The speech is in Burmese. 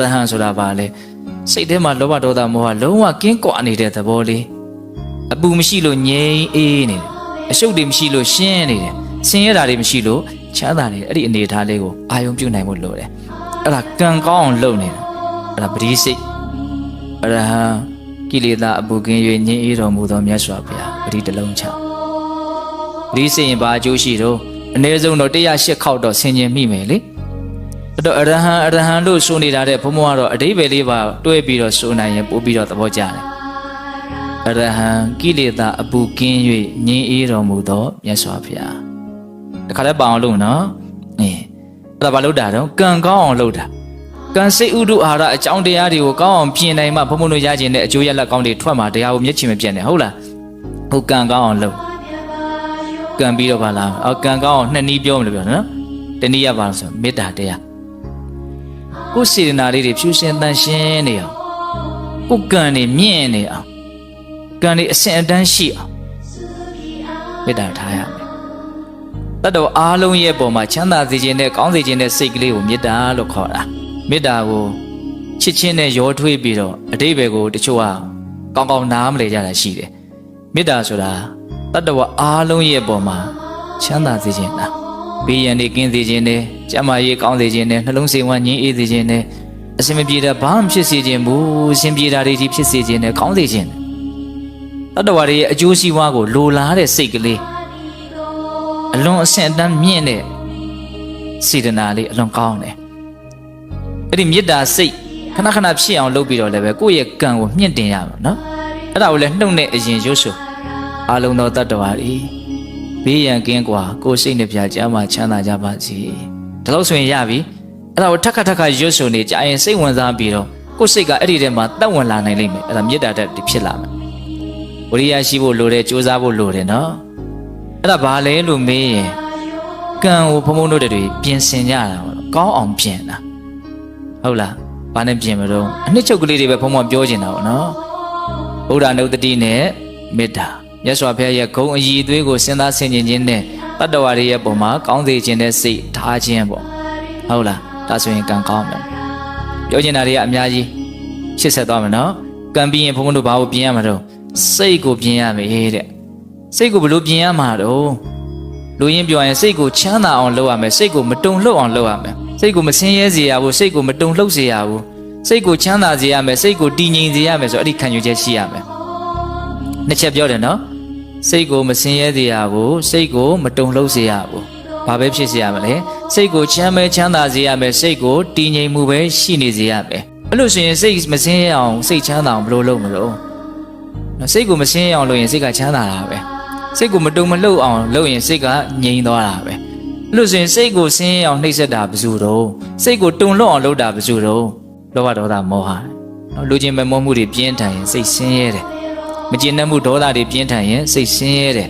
ရဟံဆိုတာဘာလဲစိတ်ထဲမှာလောဘဒေါသမောဟလုံးဝကင်းကွာနေတဲ့သဘောလေးအပူမရှိလို့ငြိမ်အေးနေတယ်အရှုပ်တွေမရှိလို့ရှင်းနေတယ်ဆင်းရဲတာတွေမရှိလို့ချမ်းသာနေတယ်အဲ့ဒီအနေအထားလေးကိုအာယုံပြုတ်နိုင်ဖို့လိုတယ်အဲ့ဒါကံကောင်းအောင်လုပ်နေတာအဲ့ဒါပရိစိတ်အရဟံကိလေသာအပူကင်း၍ငြိမ်အေးတော်မူသောမြတ်စွာဘုရားပရိတလုံးချပရိစိတ်ရင်ဘာအကျိုးရှိတော့အနည်းဆုံးတော့108ခေါက်တော့ဆင်ခြင်မိမယ်လေအဲ့တော့အရဟံလို့ဆိုနေတာတဲ့ဘုံဘုံကတော့အဓိပ္ပာယ်လေးပါတွဲပြီးတော့ဆိုနိုင်ရင်ပို့ပြီးတော့သဘောကျတယ်အရဟံကိလေသာအပူကင်း၍ငြိမ်အေးတော်မူသောမြတ်စွာဘုရားတခါလည်းပအောင်လို့နော်အဲ့ဒါဘာလို့တာတော့ကံကောင်းအောင်လုပ်တာကံစိတ်ဥဒုအာရအကြောင်းတရားတွေကိုကောင်းအောင်ပြင်နိုင်မှဘုံဘုံတို့ရခြင်းတဲ့အကျိုးရလဒ်ကောင်းတွေထွက်မှာတရားကိုမျက်ချင်မပြတ်နဲ့ဟုတ်လားဟုတ်ကံကောင်းအောင်လုပ်ကံပြီးတော့ပါလားအော်ကံကောင်းအောင်နှစ်နည်းပြောမလို့ပြောနော်တနည်းရပါလို့ဆိုမေတ္တာတရားကိုယ်စေတနာလေးတွေဖြူစင်တန်ရှင်းနေအောင်ကိုယ်ကံတွေမြင့်နေအောင်ကံတွေအစဉ်အတန်းရှိအောင်မေတ္တာထားရမယ်တတ်တော်အားလုံးရဲ့ပုံမှာချမ်းသာစေခြင်းနဲ့ကောင်းစေခြင်းနဲ့စိတ်ကလေးကိုမေတ္တာလို့ခေါ်တာမေတ္တာကိုချစ်ချင်းနဲ့ရောထွေးပြီးတော့အတိပ္ပယ်ကိုတချို့ကကောင်းကောင်းနားမလည်ကြတာရှိတယ်မေတ္တာဆိုတာတတ္တဝအားလုံးရဲ့ပုံမှာချမ်းသာစေခြင်းလားဘေးရန်တွေကင်းစေခြင်းနဲ့ကျန်းမာရေးကောင်းစေခြင်းနဲ့နှလုံးစိမ်ဝမ်းငြိမ်းအေးစေခြင်းနဲ့အစင်မပြေတာဘာမှဖြစ်စေခြင်းဘူးအစဉ်ပြေတာတွေကြီးဖြစ်စေခြင်းနဲ့ကောင်းစေခြင်းတတ္တဝတွေရဲ့အကျိုးစီးပွားကိုလိုလားတဲ့စိတ်ကလေးအလွန်အဆင့်အတန်းမြင့်တဲ့စေတနာလေးအလွန်ကောင်းတယ်အဲ့ဒီမေတ္တာစိတ်ခဏခဏဖြစ်အောင်လုပ်ပြီးတော့လည်းပဲကိုယ့်ရဲ့ကံကိုမြင့်တင်ရမှာနော်အဲ့ဒါကိုလည်းနှုတ်နဲ့အရင်ရွတ်ဆိုအလုံးသောတတ္တဝါတွေဘေးရန်ကင်းกว่าကိုယ်စိတ်နှပြကြမှာချမ်းသာကြပါစေဒါလို့ဆိုရင်ရပြီအဲ့ဒါကိုထက်ခါရွတ်ဆိုနေကြရင်စိတ်ဝင်စားပြီးတော့ကိုယ်စိတ်ကအဲ့ဒီထဲမှာတက်ဝင်လာနိုင်လိမ့်မယ်အဲ့ဒါမေတ္တာတက်ဖြစ်လာမယ်ဝိရိယရှိဖို့လိုတယ်ကြိုးစားဖို့လိုတယ်နော်အဲ့ဒါဘာလဲလို့မေးရင်ကံကိုဘုံဘုံတို့တွေပြင်ဆင်ကြတာပေါ့ကောင်းအောင်ပြင်တာဟုတ်လားဘာနဲ့ပြင်မလို့အနှစ်ချုပ်ကလေးတွေပဲဘုံဘုံပြောချင်တာပေါ့နော်ဘုရားနုတ္တိနဲ့မေတ္တာမြတ်စွာဘုရားရဲ့ဂုဏ်အည်အသွေးကိုစဉ်းစားဆင်ခြင်ခြင်းနဲ့တတ္တဝါတွေရဲ့ပုံမှာကောင်းစေခြင်းနဲ့စိတ်ထားခြင်းပေါ့ဟုတ်လားဒါဆိုရင်ကံကောင်းမယ်ပြောချင်တာတွေကအများကြီးရှစ်ဆက်သွားမယ်နော်ကံပြီးရင်ဘုံဘုံတို့ဘာကိုပြင်ရမှာတော့စိတ်ကိုပြင်ရမယ်တဲ့စိတ်ကိုဘယ်လိုပြင်ရမှာတော့လူရင်းပြောရင်စိတ်ကိုချမ်းသာအောင်လုပ်ရမယ်စိတ်ကိုမတုန်လှုပ်အောင်လုပ်ရမယ်စိတ်ကိုမဆင်းရဲစေရဘူးစိတ်ကိုမတုန်လှုပ်စေရဘူးစိတ်ကိုချမ်းသာစေရမယ်စိတ်ကိုတည်ငြိမ်စေရမယ်ဆိုအဲ့ဒီခံယူချက်ရှိရမယ်နှစ်ချက်ပြောတယ်နော်စိတ်ကိုမဆင်းရဲစေရဘူးစိတ်ကိုမတုန်လှုပ်စေရဘူးဘာပဲဖြစ်စေရမလဲစိတ်ကိုချမ်းသာစေရမယ်စိတ်ကိုတည်ငြိမ်မှုပဲရှိနေစေရမယ်အဲ့လိုဆိုရင်စိတ်မဆင်းရဲအောင်စိတ်ချမ်းသာအောင်ဘယ်လိုလုပ်မလို့စိတ်ကိုမဆင်းရဲအောင်လုပ်ရင်စိတ်ကချမ်းသာတာပဲစိတ်ကိုမတုန်မလှုပ်အောင်လုပ်ရင်စိတ်ကငြိမ်သွားတာပဲအဲ့လိုဆိုရင်စိတ်ကိုဆင်းရဲအောင်နှိပ်စက်တာဘယ်သူတော့စိတ်ကိုတုန်လှုပ်အောင်လုပ်တာဘယ်သူတော့လောဘဒေါသမောဟလူချင်းမဲ့မောမှုတွေပြင်းထန်ရင်စိတ်ဆင်းရဲတယ်မကျေနပ်မှုဒေါသတွေပြင်းထန်ရင်စိတ်ဆင်းရဲတယ်